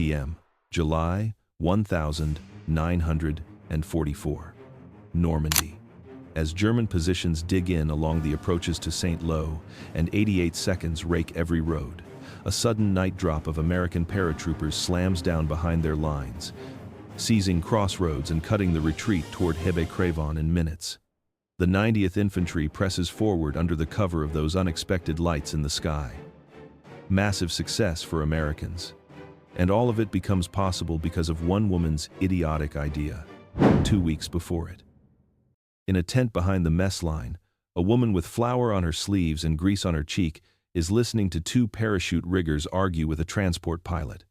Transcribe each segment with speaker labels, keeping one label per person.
Speaker 1: p.m., July 1944. Normandy. As German positions dig in along the approaches to St. Lo, and 88 seconds rake every road, a sudden night drop of American paratroopers slams down behind their lines, seizing crossroads and cutting the retreat toward Hebe-Crevon in minutes. The 90th Infantry presses forward under the cover of those unexpected lights in the sky. Massive success for Americans. And all of it becomes possible because of one woman's idiotic idea, 2 weeks before it. In a tent behind the mess line, a woman with flour on her sleeves and grease on her cheek is listening to two parachute riggers argue with a transport pilot.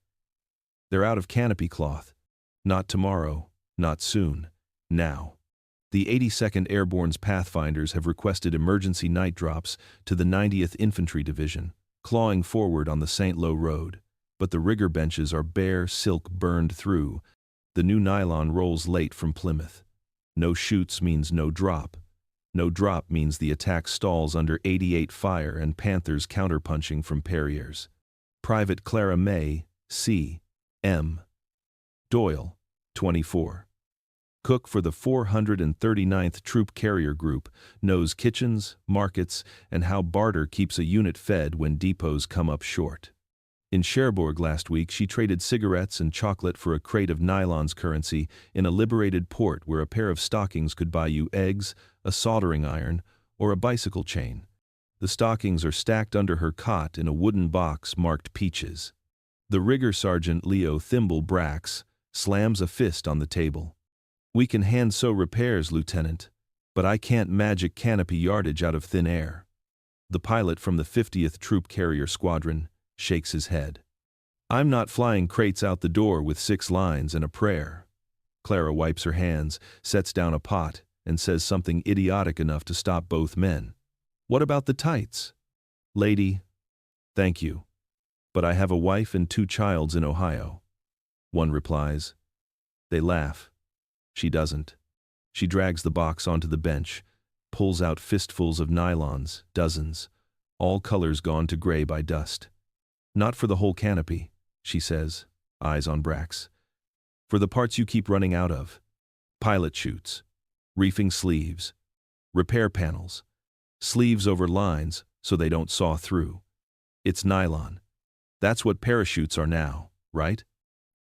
Speaker 1: They're out of canopy cloth. Not tomorrow, not soon, now. The 82nd Airborne's Pathfinders have requested emergency night drops to the 90th Infantry Division, clawing forward on the St. Lo road, but the rigger benches are bare silk burned through. The new nylon rolls late from Plymouth. No chutes means no drop. No drop means the attack stalls under 88 fire and Panthers counterpunching from Perriers. Private Clara May, C. M. Doyle, 24. Cook for the 439th Troop Carrier Group, knows kitchens, markets, and how barter keeps a unit fed when depots come up short. In Cherbourg last week, she traded cigarettes and chocolate for a crate of nylons currency in a liberated port where a pair of stockings could buy you eggs, a soldering iron, or a bicycle chain. The stockings are stacked under her cot in a wooden box marked peaches. The rigger sergeant Leo Thimble Brax slams a fist on the table. "We can hand-sew repairs, Lieutenant, but I can't magic canopy yardage out of thin air." The pilot from the 50th Troop Carrier Squadron shakes his head. "I'm not flying crates out the door with 6 lines and a prayer." Clara wipes her hands, sets down a pot, and says something idiotic enough to stop both men. "What about the tights?" "Lady, thank you, but I have a wife and 2 childs in Ohio." One replies. They laugh. She doesn't. She drags the box onto the bench, pulls out fistfuls of nylons, dozens, all colors gone to gray by dust. "Not for the whole canopy," she says, eyes on Brax. "For the parts you keep running out of. Pilot chutes, reefing sleeves, repair panels, sleeves over lines so they don't saw through. It's nylon. That's what parachutes are now, right?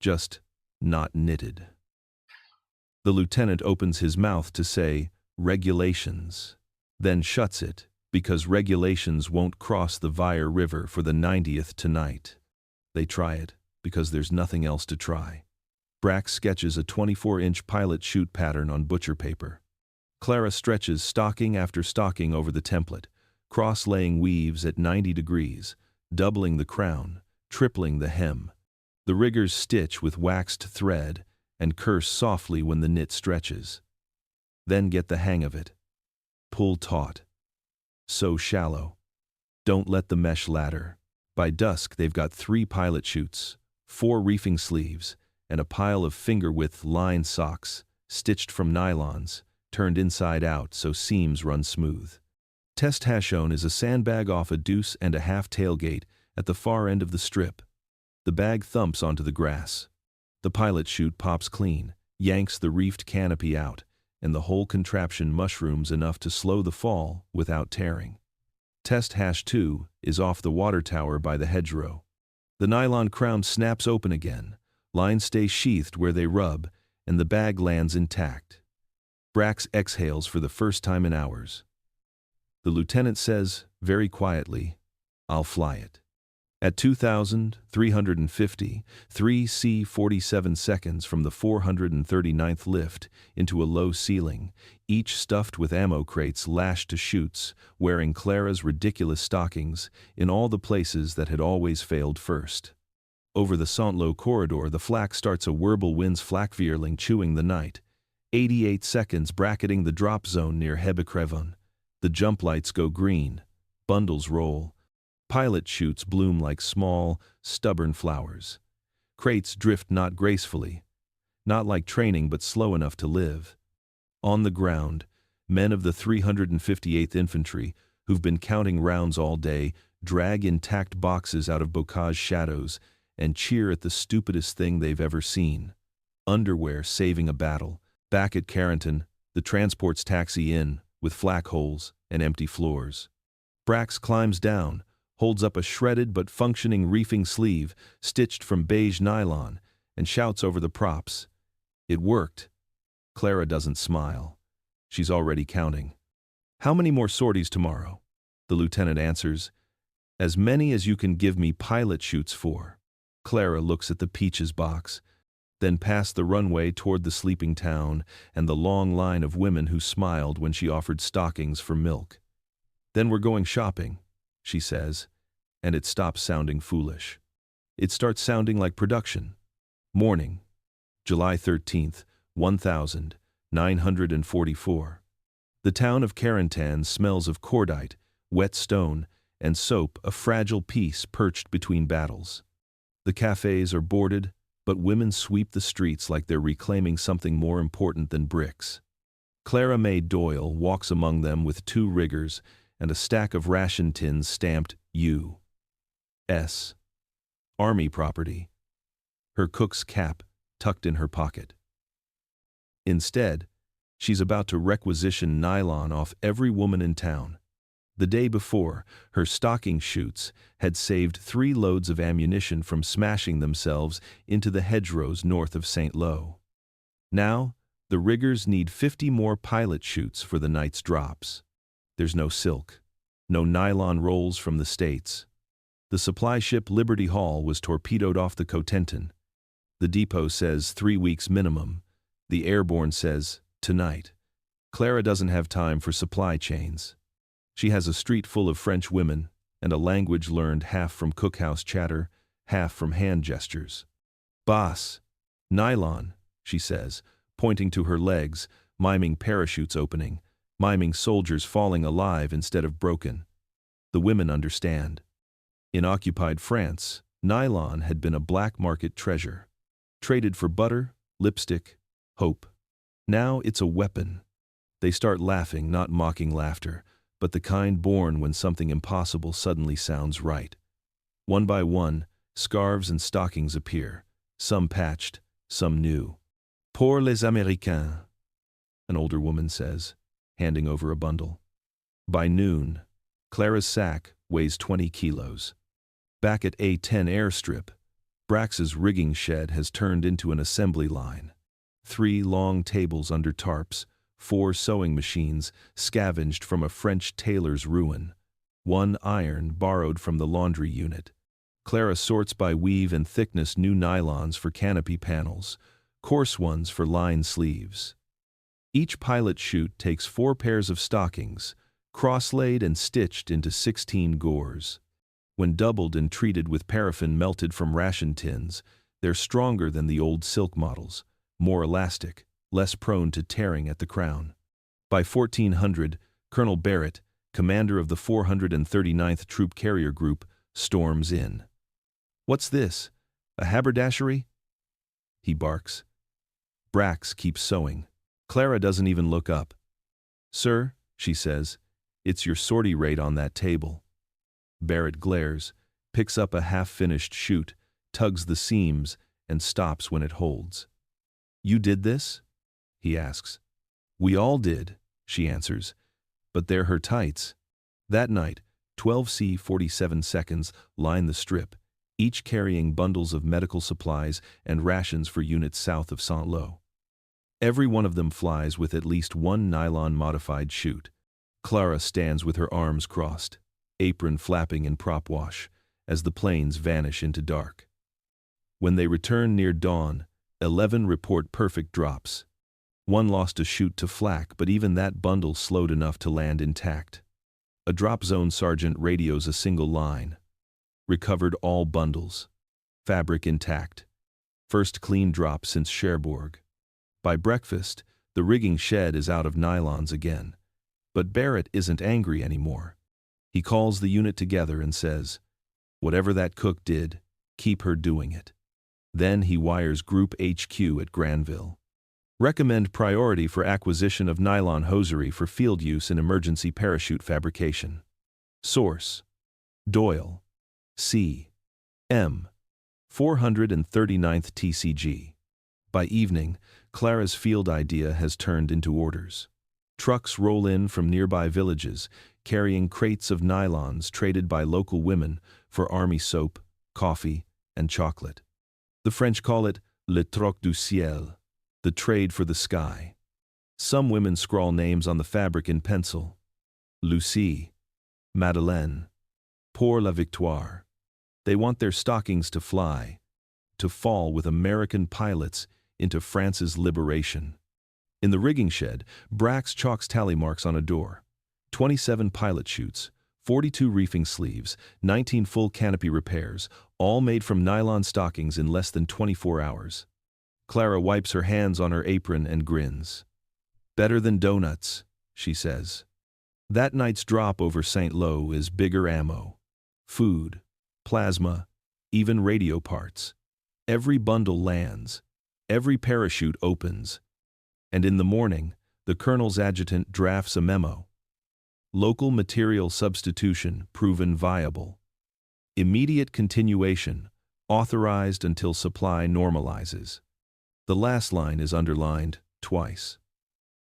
Speaker 1: Just not knitted." The lieutenant opens his mouth to say, "Regulations," then shuts it, because regulations won't cross the Vire River for the 90th tonight. They try it, because there's nothing else to try. Brax sketches a 24-inch pilot chute pattern on butcher paper. Clara stretches stocking after stocking over the template, cross-laying weaves at 90 degrees, doubling the crown, tripling the hem. The riggers stitch with waxed thread and curse softly when the knit stretches. Then get the hang of it. Pull taut. So shallow. Don't let the mesh ladder. By dusk, they've got 3 pilot chutes, 4 reefing sleeves, and a pile of finger-width line socks, stitched from nylons, turned inside out so seams run smooth. Test Hashone is a sandbag off a deuce and a half tailgate at the far end of the strip. The bag thumps onto the grass. The pilot chute pops clean, yanks the reefed canopy out, and the whole contraption mushrooms enough to slow the fall without tearing. Test Hash-2 is off the water tower by the hedgerow. The nylon crown snaps open again, lines stay sheathed where they rub, and the bag lands intact. Brax exhales for the first time in hours. The lieutenant says, very quietly, "I'll fly it." At 2,350, 3C-47 seconds from the 439th lift into a low ceiling, each stuffed with ammo crates lashed to chutes, wearing Clara's ridiculous stockings in all the places that had always failed first. Over the St. Lo corridor, the flak starts a Wirbelwind's flakvierling chewing the night, 88 seconds bracketing the drop zone near Hebe-Crevon. The jump lights go green, bundles roll. Pilot chutes bloom like small, stubborn flowers. Crates drift not gracefully, not like training but slow enough to live. On the ground, men of the 358th Infantry, who've been counting rounds all day, drag intact boxes out of bocage shadows and cheer at the stupidest thing they've ever seen. Underwear saving a battle. Back at Carrington, the transports taxi in, with flak holes and empty floors. Brax climbs down, holds up a shredded but functioning reefing sleeve, stitched from beige nylon, and shouts over the props. It worked. Clara doesn't smile. She's already counting. How many more sorties tomorrow? The lieutenant answers. As many as you can give me pilot chutes for. Clara looks at the peaches box, then past the runway toward the sleeping town and the long line of women who smiled when she offered stockings for milk. Then we're going shopping, she says, and it stops sounding foolish. It starts sounding like production. Morning, July 13th, 1944. The town of Carrington smells of cordite, wet stone, and soap, a fragile piece perched between battles. The cafes are boarded, but women sweep the streets like they're reclaiming something more important than bricks. Clara May Doyle walks among them with 2 riggers and a stack of ration tins stamped U.S. Army property. Her cook's cap tucked in her pocket. Instead, she's about to requisition nylon off every woman in town. The day before, her stocking chutes had saved 3 loads of ammunition from smashing themselves into the hedgerows north of St. Lo. Now, the riggers need 50 more pilot chutes for the night's drops. There's no silk, no nylon rolls from the States. The supply ship Liberty Hall was torpedoed off the Cotentin. The depot says 3 weeks minimum. The Airborne says, tonight. Clara doesn't have time for supply chains. She has a street full of French women and a language learned half from cookhouse chatter, half from hand gestures. Boss, nylon, she says, pointing to her legs, miming parachutes opening, miming soldiers falling alive instead of broken. The women understand. In occupied France, nylon had been a black market treasure, traded for butter, lipstick, hope. Now it's a weapon. They start laughing, not mocking laughter, but the kind born when something impossible suddenly sounds right. One by one, scarves and stockings appear, some patched, some new. Pour les Américains, an older woman says, handing over a bundle. By noon, Clara's sack weighs 20 kilos. Back at A-10 airstrip, Brax's rigging shed has turned into an assembly line. 3 long tables under tarps, 4 sewing machines scavenged from a French tailor's ruin, 1 iron borrowed from the laundry unit. Clara sorts by weave and thickness new nylons for canopy panels, coarse ones for line sleeves. Each pilot chute takes 4 pairs of stockings, cross-laid and stitched into 16 gores. When doubled and treated with paraffin melted from ration tins, they're stronger than the old silk models, more elastic, less prone to tearing at the crown. By 1400, Colonel Barrett, commander of the 439th Troop Carrier Group, storms in. "What's this? A haberdashery?" he barks. Brax keeps sewing. Clara doesn't even look up. "Sir," she says, "it's your sortie rate on that table." Barrett glares, picks up a half-finished chute, tugs the seams, and stops when it holds. "You did this?" he asks. "We all did," she answers, "but they're her tights." That night, 12 C-47 seconds line the strip, each carrying bundles of medical supplies and rations for units south of St. Lo. Every one of them flies with at least 1 nylon-modified chute. Clara stands with her arms crossed, apron flapping in prop wash, as the planes vanish into dark. When they return near dawn, 11 report perfect drops. 1 lost a chute to flak, but even that bundle slowed enough to land intact. A drop zone sergeant radios a single line. Recovered all bundles. Fabric intact. First clean drop since Cherbourg. By breakfast, the rigging shed is out of nylons again. But Barrett isn't angry anymore. He calls the unit together and says, "Whatever that cook did, keep her doing it." Then he wires Group HQ at Granville. "Recommend priority for acquisition of nylon hosiery for field use in emergency parachute fabrication." Source: Doyle. C. M. 439th TCG. By evening, Clara's field idea has turned into orders. Trucks roll in from nearby villages, carrying crates of nylons traded by local women for army soap, coffee, and chocolate. The French call it le troc du ciel, the trade for the sky. Some women scrawl names on the fabric in pencil. Lucie, Madeleine, pour la victoire. They want their stockings to fly, to fall with American pilots into France's liberation. In the rigging shed, Brax chalks tally marks on a door. 27 pilot chutes, 42 reefing sleeves, 19 full canopy repairs, all made from nylon stockings in less than 24 hours. Clara wipes her hands on her apron and grins. Better than donuts, she says. That night's drop over St. Lo is bigger ammo. Food, plasma, even radio parts. Every bundle lands. Every parachute opens. And in the morning, the colonel's adjutant drafts a memo. Local material substitution proven viable. Immediate continuation, authorized until supply normalizes. The last line is underlined twice.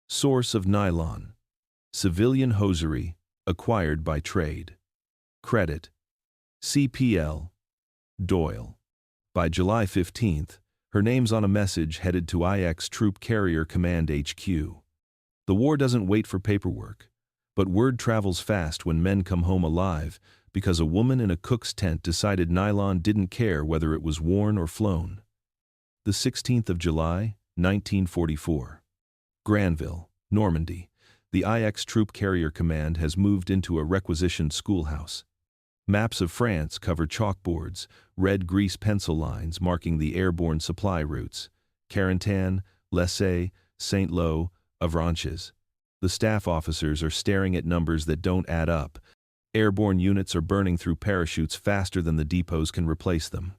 Speaker 1: Source of nylon. Civilian hosiery, acquired by trade. Credit. CPL. Doyle. By July 15th, her name's on a message headed to IX Troop Carrier Command HQ. The war doesn't wait for paperwork, but word travels fast when men come home alive because a woman in a cook's tent decided nylon didn't care whether it was worn or flown. The 16th of July, 1944. Granville, Normandy. The IX Troop Carrier Command has moved into a requisitioned schoolhouse. Maps of France cover chalkboards, red grease pencil lines marking the airborne supply routes. Carentan, Lessay, St. Lo, Avranches. The staff officers are staring at numbers that don't add up. Airborne units are burning through parachutes faster than the depots can replace them.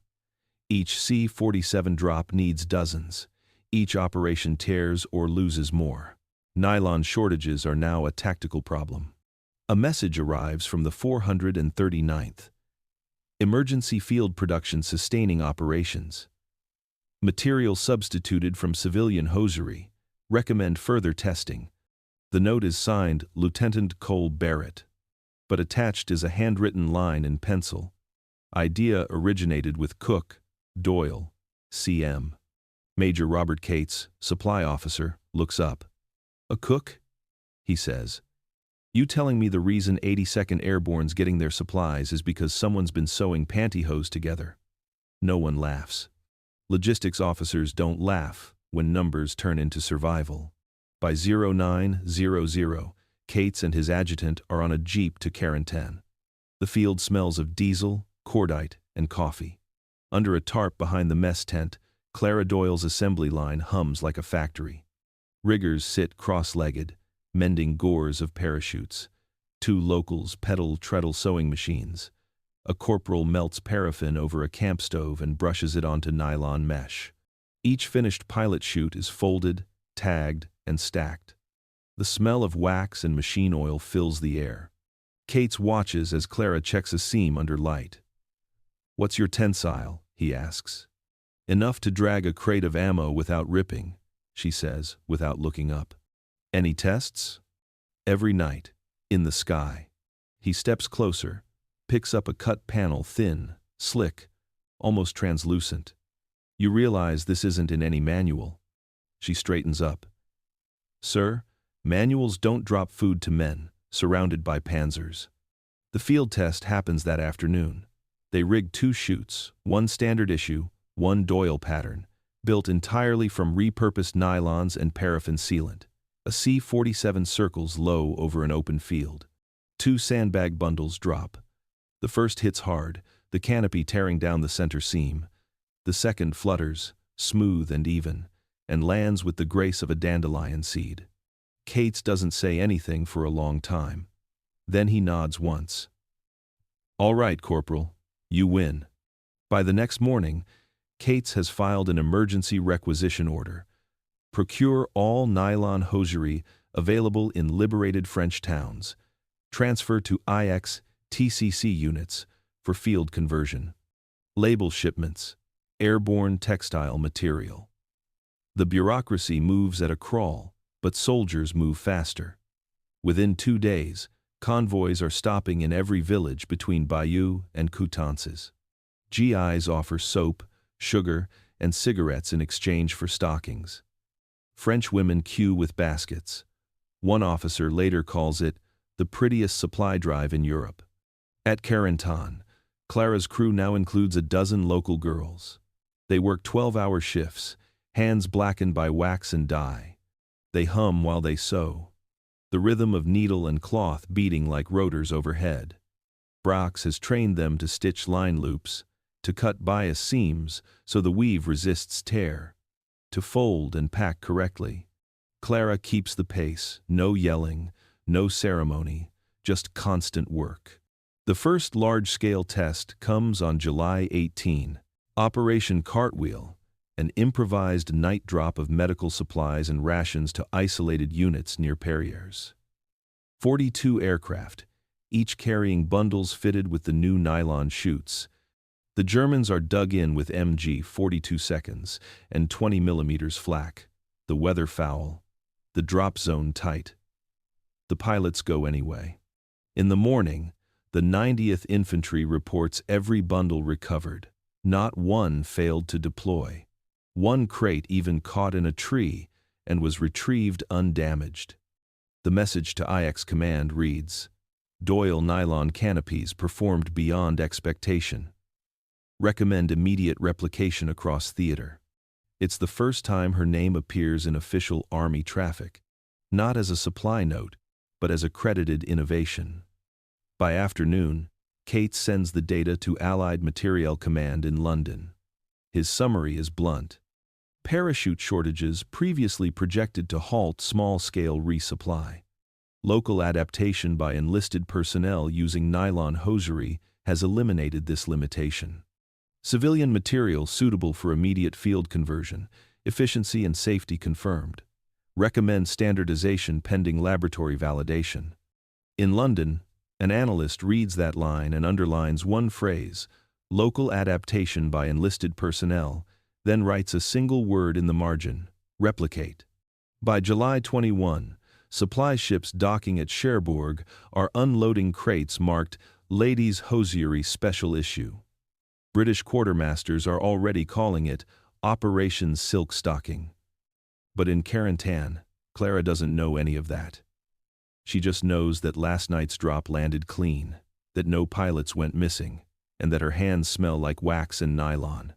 Speaker 1: Each C-47 drop needs dozens. Each operation tears or loses more. Nylon shortages are now a tactical problem. A message arrives from the 439th. Emergency field production sustaining operations. Material substituted from civilian hosiery. Recommend further testing. The note is signed Lieutenant Cole Barrett, but attached is a handwritten line in pencil. Idea originated with Cook, Doyle, CM. Major Robert Cates, supply officer, looks up. A cook? He says. You telling me the reason 82nd Airborne's getting their supplies is because someone's been sewing pantyhose together? No one laughs. Logistics officers don't laugh when numbers turn into survival. By 0900, Cates and his adjutant are on a jeep to Carentan. The field smells of diesel, cordite, and coffee. Under a tarp behind the mess tent, Clara Doyle's assembly line hums like a factory. Riggers sit cross-legged, mending gores of parachutes. Two locals pedal treadle sewing machines. A corporal melts paraffin over a camp stove and brushes it onto nylon mesh. Each finished pilot chute is folded, tagged, and stacked. The smell of wax and machine oil fills the air. Cates watches as Clara checks a seam under light. What's your tensile? He asks. Enough to drag a crate of ammo without ripping, she says, without looking up. Any tests? Every night, in the sky. He steps closer, picks up a cut panel, thin, slick, almost translucent. You realize this isn't in any manual. She straightens up. Sir, manuals don't drop food to men, surrounded by panzers. The field test happens that afternoon. They rig 2 chutes, one standard issue, one Doyle pattern, built entirely from repurposed nylons and paraffin sealant. A C-47 circles low over an open field. 2 sandbag bundles drop. The first hits hard, the canopy tearing down the center seam. The second flutters, smooth and even, and lands with the grace of a dandelion seed. Cates doesn't say anything for a long time. Then he nods once. All right, Corporal, you win. By the next morning, Cates has filed an emergency requisition order. Procure all nylon hosiery available in liberated French towns. Transfer to IX TCC units for field conversion. Label shipments. airborne textile material. The bureaucracy moves at a crawl, but soldiers move faster. Within 2 days, convoys are stopping in every village between Bayeux and Coutances. GIs offer soap, sugar, and cigarettes in exchange for stockings. French women queue with baskets. One officer later calls it the prettiest supply drive in Europe. At Carentan, Clara's crew now includes a dozen local girls. They work 12-hour shifts, hands blackened by wax and dye. They hum while they sew, the rhythm of needle and cloth beating like rotors overhead. Brax has trained them to stitch line loops, to cut bias seams so the weave resists tear, to fold and pack correctly. Clara keeps the pace, no yelling, no ceremony, just constant work. The first large-scale test comes on July 18. Operation Cartwheel, an improvised night drop of medical supplies and rations to isolated units near Perrières. 42 aircraft, each carrying bundles fitted with the new nylon chutes. The Germans are dug in with MG 42 seconds and 20 mm flak, the weather foul, the drop zone tight. The pilots go anyway. In the morning, the 90th Infantry reports every bundle recovered. Not one failed to deploy. One crate even caught in a tree and was retrieved undamaged. The message to IX Command reads, "Doyle nylon canopies performed beyond expectation. Recommend immediate replication across theater." It's the first time her name appears in official Army traffic, not as a supply note, but as a credited innovation. By afternoon, Cates sends the data to Allied Materiel Command in London. His summary is blunt. Parachute shortages previously projected to halt small-scale resupply. Local adaptation by enlisted personnel using nylon hosiery has eliminated this limitation. Civilian material suitable for immediate field conversion, efficiency and safety confirmed. Recommend standardization pending laboratory validation. In London, an analyst reads that line and underlines one phrase, local adaptation by enlisted personnel, then writes a single word in the margin, replicate. By July 21, supply ships docking at Cherbourg are unloading crates marked Ladies' Hosiery Special Issue. British quartermasters are already calling it Operation Silk Stocking. But in Carentan, Clara doesn't know any of that. She just knows that last night's drop landed clean, that no pilots went missing, and that her hands smell like wax and nylon.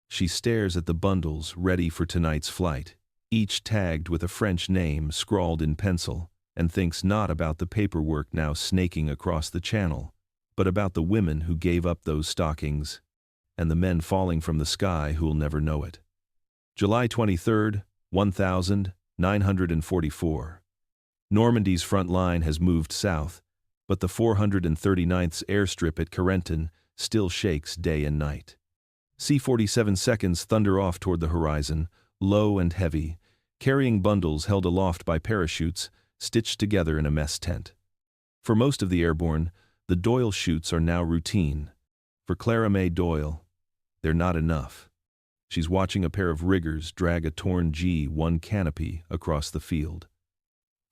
Speaker 1: She stares at the bundles ready for tonight's flight, each tagged with a French name scrawled in pencil, and thinks not about the paperwork now snaking across the channel, but about the women who gave up those stockings, and the men falling from the sky who'll never know it. July 23, 1944. Normandy's front line has moved south, but the 439th's airstrip at Carentan still shakes day and night. C-47 seconds thunder off toward the horizon, low and heavy, carrying bundles held aloft by parachutes stitched together in a mess tent. For most of the airborne, the Doyle chutes are now routine. For Clara May Doyle, they're not enough. She's watching a pair of riggers drag a torn G1 canopy across the field.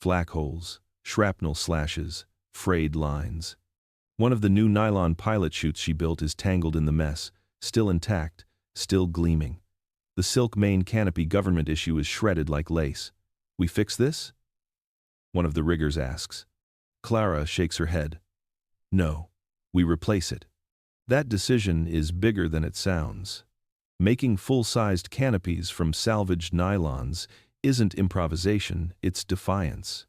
Speaker 1: Flak holes, shrapnel slashes, frayed lines. One of the new nylon pilot chutes she built is tangled in the mess, still intact, still gleaming. The silk main canopy government issue is shredded like lace. "We fix this?" one of the riggers asks. Clara shakes her head. "No, we replace it." That decision is bigger than it sounds. Making full-sized canopies from salvaged nylons isn't improvisation, it's defiance.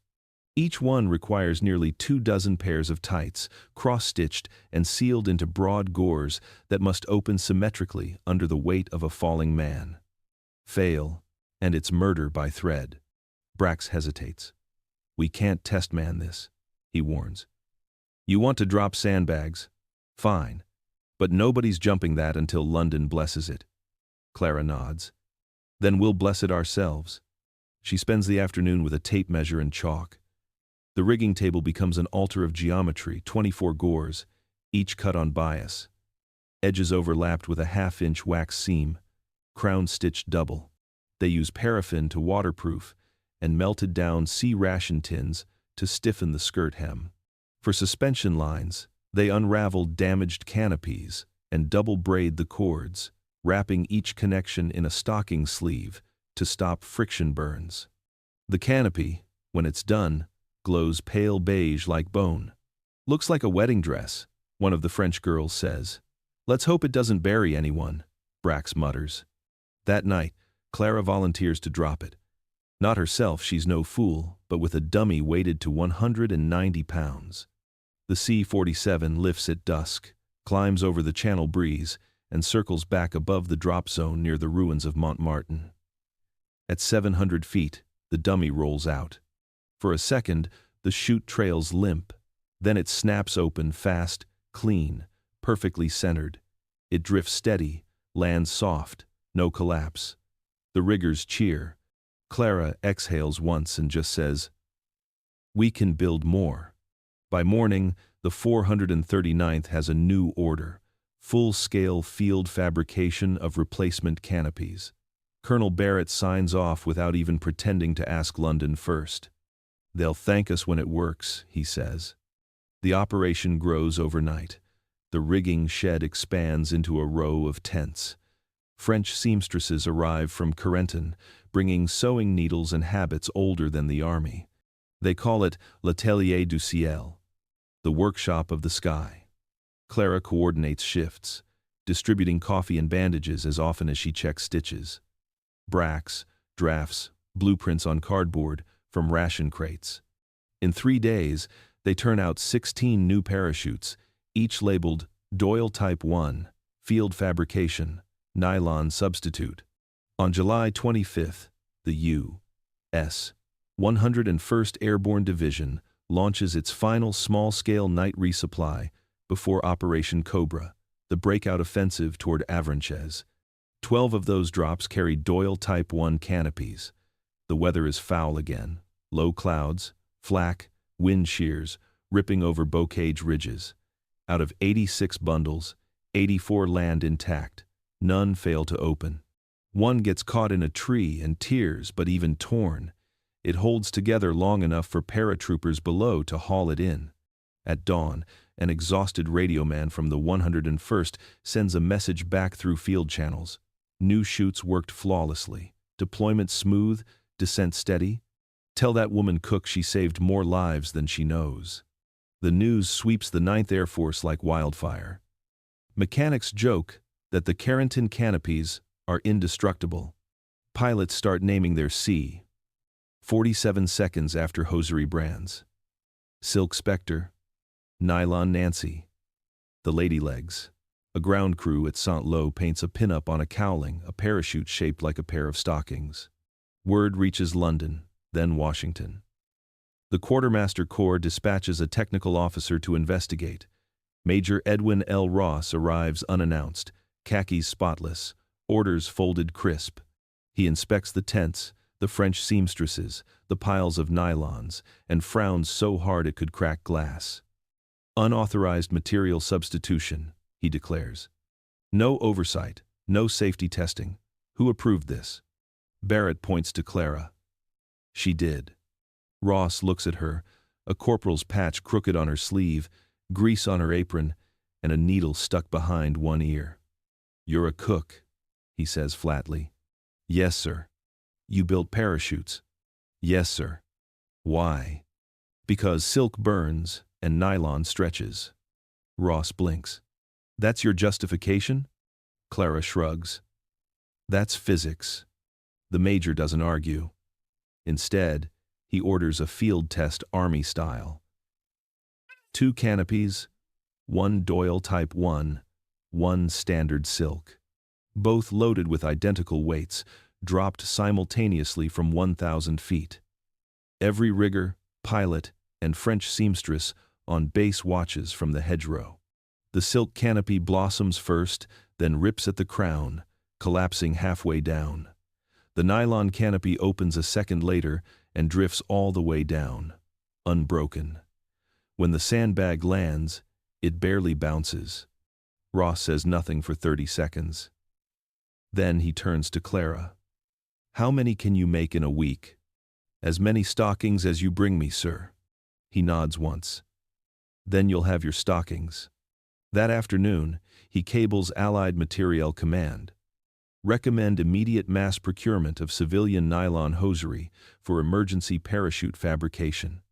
Speaker 1: Each one requires nearly 24 pairs of tights, cross-stitched and sealed into broad gores that must open symmetrically under the weight of a falling man. Fail, and it's murder by thread. Brax hesitates. "We can't test man this," he warns. "You want to drop sandbags? Fine. But nobody's jumping that until London blesses it." Clara nods. "Then we'll bless it ourselves." She spends the afternoon with a tape measure and chalk. The rigging table becomes an altar of geometry, 24 gores, each cut on bias. Edges overlapped with a half-inch wax seam, crown-stitched double. They use paraffin to waterproof and melted down sea ration tins to stiffen the skirt hem. For suspension lines, they unravel damaged canopies and double braid the cords, wrapping each connection in a stocking sleeve to stop friction burns. The canopy, when it's done, glows pale beige like bone. "Looks like a wedding dress," one of the French girls says. "Let's hope it doesn't bury anyone," Brax mutters. That night, Clara volunteers to drop it. Not herself, she's no fool, but with a dummy weighted to 190 pounds. The C-47 lifts at dusk, climbs over the Channel breeze, and circles back above the drop zone near the ruins of Montmartin. At 700 feet, the dummy rolls out. For a second, the chute trails limp. Then it snaps open fast, clean, perfectly centered. It drifts steady, lands soft, no collapse. The riggers cheer. Clara exhales once and just says, "We can build more." By morning, the 439th has a new order: full-scale field fabrication of replacement canopies. Colonel Barrett signs off without even pretending to ask London first. "They'll thank us when it works," he says. The operation grows overnight. The rigging shed expands into a row of tents. French seamstresses arrive from Carentan, bringing sewing needles and habits older than the army. They call it l'atelier du ciel, the workshop of the sky. Clara coordinates shifts, distributing coffee and bandages as often as she checks stitches. Brax, drafts, blueprints on cardboard from ration crates. In 3 days, they turn out 16 new parachutes, each labeled Doyle Type 1, Field Fabrication, Nylon Substitute. On July 25th, the U.S. 101st Airborne Division launches its final small-scale night resupply before Operation Cobra, the breakout offensive toward Avranches. 12 of those drops carry Doyle Type 1 canopies. The weather is foul again. Low clouds, flak, wind shears, ripping over bocage ridges. Out of 86 bundles, 84 land intact. None fail to open. One gets caught in a tree and tears, but even torn, it holds together long enough for paratroopers below to haul it in. At dawn, an exhausted radio man from the 101st sends a message back through field channels. New chutes worked flawlessly. Deployment smooth, descent steady. Tell that woman cook she saved more lives than she knows. The news sweeps the 9th Air Force like wildfire. Mechanics joke that the Carentan canopies are indestructible. Pilots start naming their C. 47 seconds after hosiery brands. Silk Spectre, Nylon Nancy, the Lady Legs. A ground crew at Saint-Lô paints a pin-up on a cowling, a parachute shaped like a pair of stockings. Word reaches London, then Washington. The Quartermaster Corps dispatches a technical officer to investigate. Major Edwin L. Ross arrives unannounced, khakis spotless, orders folded crisp. He inspects the tents, the French seamstresses, the piles of nylons, and frowns so hard it could crack glass. "Unauthorized material substitution," he declares. "No oversight, no safety testing. Who approved this?" Barrett points to Clara. "She did." Ross looks at her, a corporal's patch crooked on her sleeve, grease on her apron, and a needle stuck behind one ear. "You're a cook," he says flatly. "Yes, sir." "You built parachutes?" "Yes, sir." "Why?" "Because silk burns and nylon stretches." Ross blinks. "That's your justification?" Clara shrugs. "That's physics." The major doesn't argue. Instead, he orders a field test Army style. 2 canopies, 1 Doyle Type 1, 1 standard silk. Both loaded with identical weights, dropped simultaneously from 1,000 feet. Every rigger, pilot, and French seamstress on base watches from the hedgerow. The silk canopy blossoms first, then rips at the crown, collapsing halfway down. The nylon canopy opens a second later and drifts all the way down, unbroken. When the sandbag lands, it barely bounces. Ross says nothing for 30 seconds. Then he turns to Clara. "How many can you make in a week?" "As many stockings as you bring me, sir." He nods once. "Then you'll have your stockings." That afternoon, he cables Allied Materiel Command. "Recommend immediate mass procurement of civilian nylon hosiery for emergency parachute fabrication.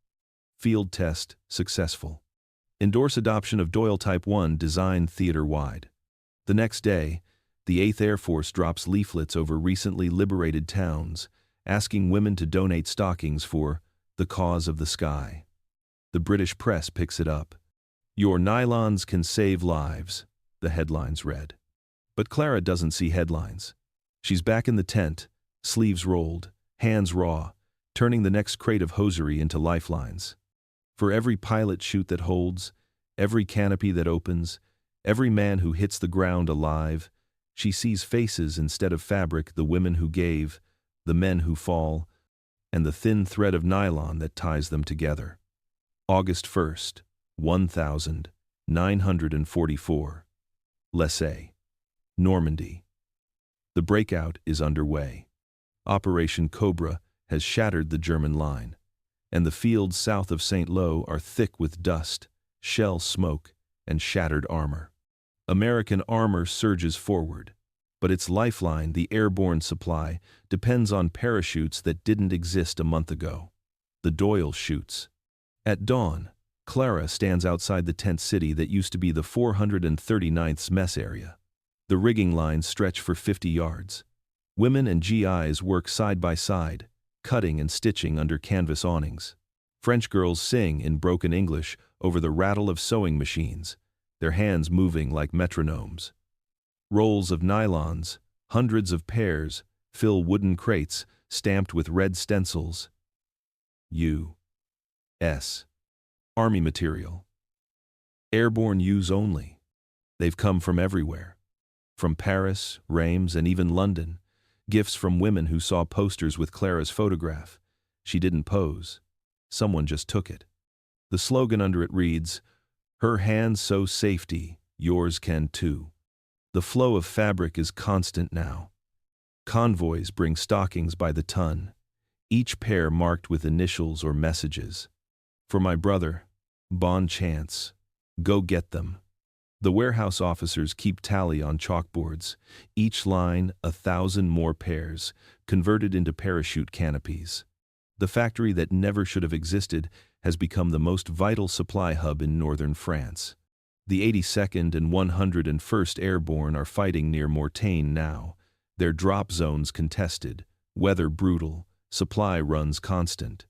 Speaker 1: Field test successful. Endorse adoption of Doyle Type 1 design theater-wide." The next day, the 8th Air Force drops leaflets over recently liberated towns, asking women to donate stockings for the cause of the sky. The British press picks it up. "Your nylons can save lives," the headlines read. But Clara doesn't see headlines. She's back in the tent, sleeves rolled, hands raw, turning the next crate of hosiery into lifelines. For every pilot chute that holds, every canopy that opens, every man who hits the ground alive, she sees faces instead of fabric, the women who gave, the men who fall, and the thin thread of nylon that ties them together. August 1st, 1944. Lessay, Normandy. The breakout is underway. Operation Cobra has shattered the German line, and the fields south of St. Lo are thick with dust, shell smoke, and shattered armor. American armor surges forward, but its lifeline, the airborne supply, depends on parachutes that didn't exist a month ago. The Doyle chutes. At dawn, Clara stands outside the tent city that used to be the 439th's mess area. The rigging lines stretch for 50 yards. Women and GIs work side by side, cutting and stitching under canvas awnings. French girls sing in broken English over the rattle of sewing machines, their hands moving like metronomes. Rolls of nylons, hundreds of pairs, fill wooden crates stamped with red stencils. U.S. Army material. Airborne use only. They've come from everywhere. From Paris, Reims, and even London. Gifts from women who saw posters with Clara's photograph. She didn't pose. Someone just took it. The slogan under it reads, "Her hands sew safety, yours can too." The flow of fabric is constant now. Convoys bring stockings by the ton, each pair marked with initials or messages. "For my brother, bon chance. Go get them." The warehouse officers keep tally on chalkboards, each line 1,000 more pairs, converted into parachute canopies. The factory that never should have existed has become the most vital supply hub in northern France. The 82nd and 101st Airborne are fighting near Mortagne now, their drop zones contested, weather brutal, supply runs constant.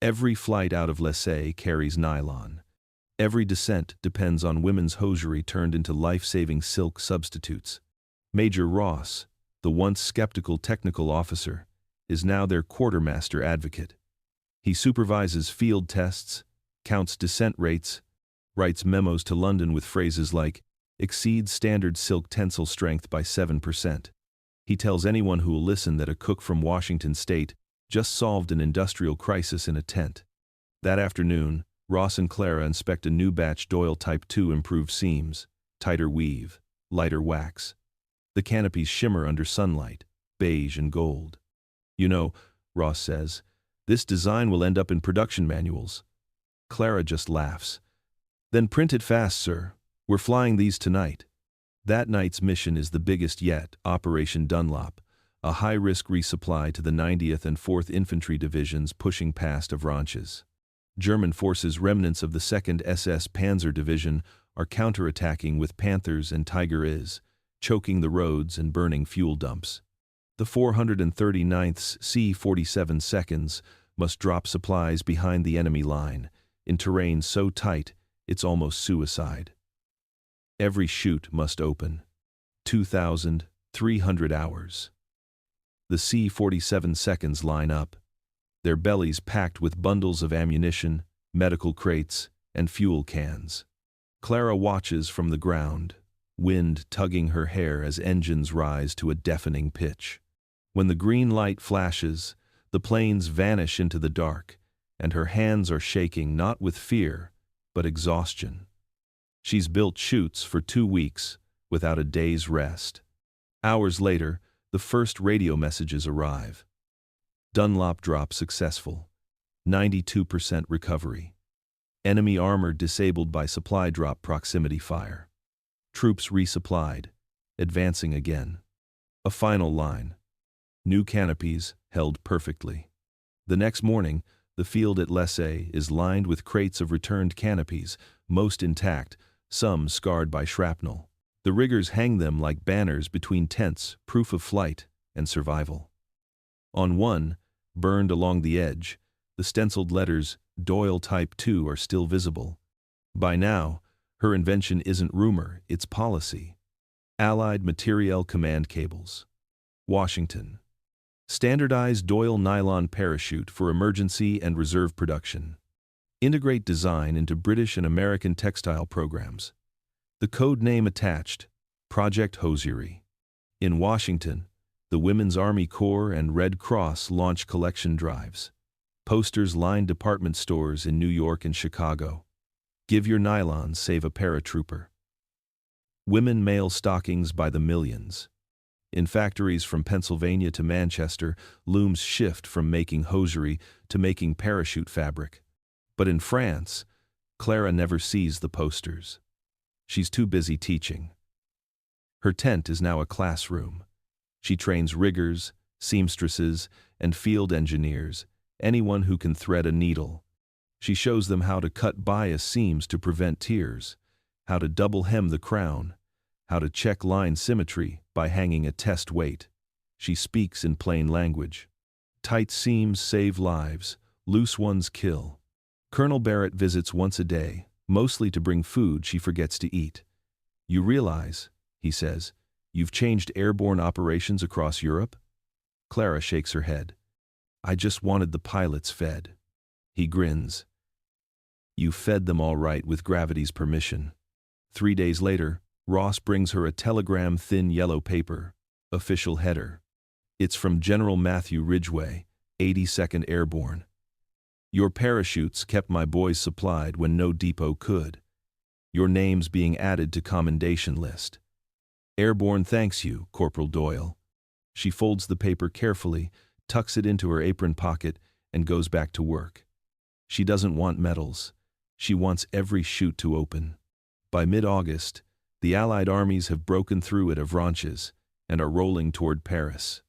Speaker 1: Every flight out of Lessay carries nylon. Every descent depends on women's hosiery turned into life-saving silk substitutes. Major Ross, the once skeptical technical officer, is now their quartermaster advocate. He supervises field tests, counts descent rates, writes memos to London with phrases like, "exceeds standard silk tensile strength by 7%. He tells anyone who will listen that a cook from Washington State just solved an industrial crisis in a tent. That afternoon, Ross and Clara inspect a new batch Doyle Type 2 improved seams, tighter weave, lighter wax. The canopies shimmer under sunlight, beige and gold. "You know," Ross says, "this design will end up in production manuals." Clara just laughs. "Then print it fast, sir. We're flying these tonight." That night's mission is the biggest yet, Operation Dunlop, a high-risk resupply to the 90th and 4th Infantry Divisions pushing past Avranches. German forces, remnants of the 2nd SS Panzer Division, are counterattacking with Panthers and Tiger Is, choking the roads and burning fuel dumps. The 439th's C-47 seconds must drop supplies behind the enemy line, in terrain so tight it's almost suicide. Every chute must open. 2,300 hours. The C-47 seconds line up, their bellies packed with bundles of ammunition, medical crates, and fuel cans. Clara watches from the ground, wind tugging her hair as engines rise to a deafening pitch. When the green light flashes, the planes vanish into the dark, and her hands are shaking not with fear, but exhaustion. She's built chutes for 2 weeks, without a day's rest. Hours later, The first radio messages arrive. Dunlop drop successful. 92% recovery. Enemy armor disabled by supply drop proximity fire. Troops resupplied, advancing again. A final line. New canopies held perfectly. The next morning, the field at Lessay is lined with crates of returned canopies, most intact, some scarred by shrapnel. The riggers hang them like banners between tents, proof of flight and survival. On one, burned along the edge, the stenciled letters Doyle Type 2 are still visible. By now, her invention isn't rumor, it's policy. Allied Materiel Command Cables. Washington. Standardized Doyle nylon parachute for emergency and reserve production. Integrate design into British and American textile programs. The code name attached, Project Hosiery. In Washington, the Women's Army Corps and Red Cross launch collection drives. Posters line department stores in New York and Chicago. Give your nylons, save a paratrooper. Women mail stockings by the millions. In factories from Pennsylvania to Manchester, looms shift from making hosiery to making parachute fabric. But in France, Clara never sees the posters. She's too busy teaching. Her tent is now a classroom. She trains riggers, seamstresses, and field engineers, anyone who can thread a needle. She shows them how to cut bias seams to prevent tears, how to double hem the crown, how to check line symmetry by hanging a test weight. She speaks in plain language. Tight seams save lives, loose ones kill. Colonel Barrett visits once a day, mostly to bring food she forgets to eat. You realize, he says, you've changed airborne operations across Europe? Clara shakes her head. I just wanted the pilots fed. He grins. You fed them all right with gravity's permission. 3 days later, Ross brings her a telegram thin yellow paper, official header. It's from General Matthew Ridgway, 82nd Airborne. Your parachutes kept my boys supplied when no depot could. Your name's being added to commendation list. Airborne thanks you, Corporal Doyle. She folds the paper carefully, tucks it into her apron pocket, and goes back to work. She doesn't want medals. She wants every chute to open. By mid-August, the Allied armies have broken through at Avranches and are rolling toward Paris.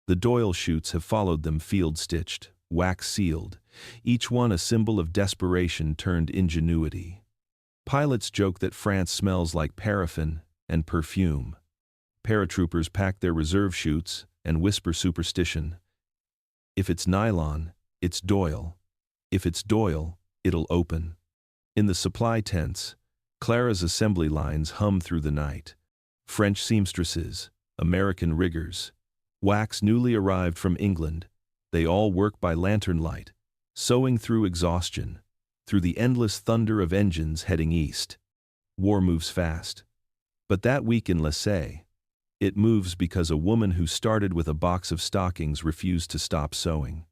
Speaker 1: The Doyle chutes have followed them field-stitched, wax-sealed, each one a symbol of desperation turned ingenuity. Pilots joke that France smells like paraffin and perfume. Paratroopers pack their reserve chutes and whisper superstition. If it's nylon, it's Doyle. If it's Doyle, it'll open. In the supply tents, Clara's assembly lines hum through the night. French seamstresses, American riggers, wax newly arrived from England, they all work by lantern light, sewing through exhaustion, through the endless thunder of engines heading east. War moves fast. But that week in Lessay, it moves because a woman who started with a box of stockings refused to stop sewing.